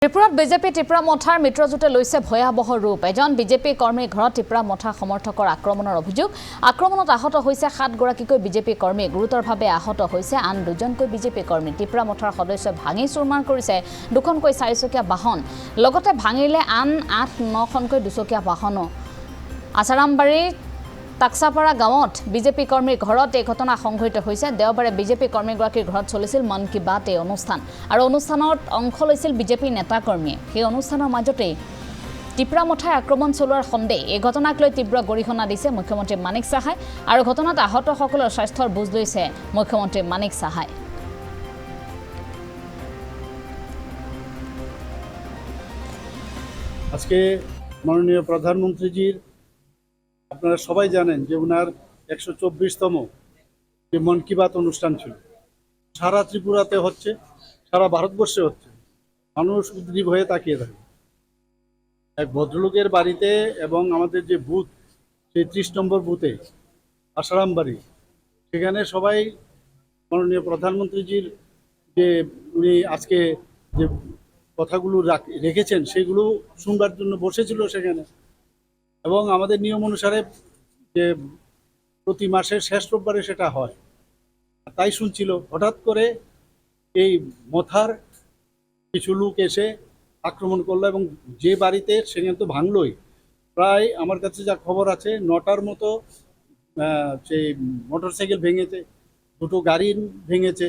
ত্ৰিপুৰাত বিজেপি ত্ৰিপুৰা মঠাৰ মিত্ৰজোঁটে লৈছে ভয়াবহ ৰূপ। এজন বিজেপি কৰ্মীৰ ঘৰত ত্ৰিপুৰা মঠা সমৰ্থকৰ আক্ৰমণৰ অভিযোগ। আক্ৰমণত আহত হৈছে 7 গৰাকীকৈ বিজেপি কৰ্মী। গুৰুতৰভাৱে আহত হৈছে আন 2জনকৈ বিজেপি কৰ্মী। ত্ৰিপুৰা মঠাৰ সদস্যই ভাঙি চুৰমাৰ কৰিছে 2খনকৈ 4চকীয়া বাহন। লগতে ভাঙিলে আন 8-9খনকৈ 2চকীয়া বাহনো। আছাৰামবাৰী টাকছাপাৰা গাঁৱত বিজেপি কৰ্মীৰ ঘৰত এই ঘটনা সংঘটিত হৈছে। দেওবাৰে বিজেপি কৰ্মীগৰাকীৰ ঘৰত চলিছিল মন কি বাত এই অনুষ্ঠান আৰু অনুষ্ঠানত অংশ লৈছিল বিজেপি নেতা কৰ্মীয়ে। সেই অনুষ্ঠানৰ মাজতেই ত্ৰিপুৰা মঠাই আক্ৰমণ চলোৱাৰ সন্দেহ। এই ঘটনাক লৈ তীব্ৰ গৰিহণা দিছে মুখ্যমন্ত্ৰী মানিক চাহাই আৰু ঘটনাত আহতসকলৰ স্বাস্থ্যৰ বুজ লৈছে মুখ্যমন্ত্ৰী মানিক চাহাই। আজকে মাননীয় প্রধানমন্ত্রীজির আপনারা সবাই জানেন যে ওনার 124তম যে মন কি বাত অনুষ্ঠান ছিল, সারা ত্রিপুরাতে হচ্ছে, সারা ভারতবর্ষে হচ্ছে। মানুষ উদ্গ্রীব হয়ে তাকিয়ে থাকে। এক ভদ্রলোকের বাড়িতে এবং আমাদের যে বুথ, সেই 30 নম্বর বুথে আসারামবাড়ি, সেখানে সবাই মাননীয় প্রধানমন্ত্রীজির যে উনি আজকে যে কথাগুলো রেখেছেন সেগুলো শুনবার জন্য বসেছিল সেখানে। এবং আমাদের নিয়ম অনুসারে যে প্রতি মাসের শেষ রোববারে সেটা হয়, তাই শুনছিল। হঠাৎ করে এই মথার কিছু লোক এসে আক্রমণ করলো এবং যে বাড়িতে সেখানে তো ভাঙলই। প্রায় আমার কাছে যা খবর আছে 9টার মতো সেই মোটরসাইকেল ভেঙেছে, 2টো গাড়ি ভেঙেছে।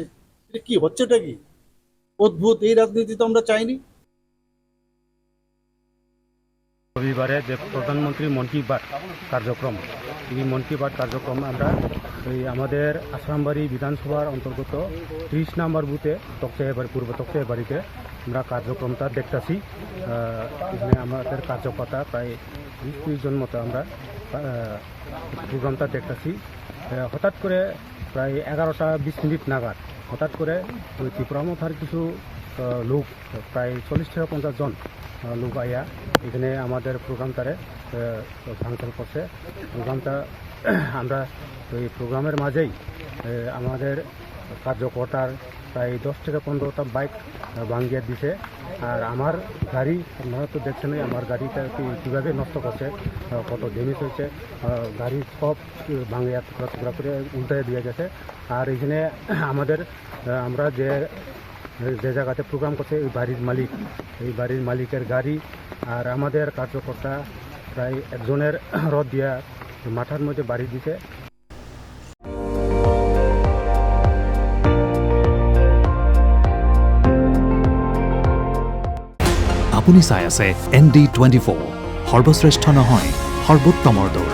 এটা কি হচ্ছেটা কি অদ্ভুত! এই রাজনীতি তো আমরা চাইনি। রবিবারে যে প্রধানমন্ত্রী মন কি বাত কার্যক্রম, এই মন কি বাত কার্যক্রম আমরা আমাদের আসারামবাড়ি বিধানসভার অন্তর্গত 30 নম্বর বুথে পূর্ব তকচাই বাড়িতে আমরা কার্যক্রমটা দেখতেছি। এখানে আমাদের কার্যকর্তা প্রায় 20-30 জন মতো আমরা প্রোগ্রামটা দেখতেছি। হঠাৎ করে প্রায় 11টা 20 মিনিট নাগাদ হঠাৎ করে ওই ত্রিপুরা মথার কিছু লোক, প্রায় 40-50 জন লোক আইয়া এখানে আমাদের প্রোগ্রামটারে ভাঙচুর করছে। প্রোগ্রামটা আমরা ওই প্রোগ্রামের মাঝেই আমাদের কার্যকর্তার প্রায় 10 থেকে 15টা বাইক ভাঙিয়ে দিছে। আর আমার গাড়ি, আপনারা তো দেখছেন আমার গাড়িটা কীভাবে নষ্ট করছে, কত ড্যামেজ হয়েছে। গাড়ি সব ভাঙিয়া টুকরা টুকরা করে উল্টাই দিয়ে গেছে। আর এখানে আমাদের আমরা যে জায়গাতে প্রোগ্রাম করছে এই বাড়ির মালিকের গাড়ি আর আমাদের কার্যকর্তা প্রায় একজনের রড দিয়া মাথার মধ্যে বাড়ি দিছে। আপুনি চাই আছে ND24, সৰ্বশ্ৰেষ্ঠ নহয় সৰ্বোত্তমৰ দৌৰ।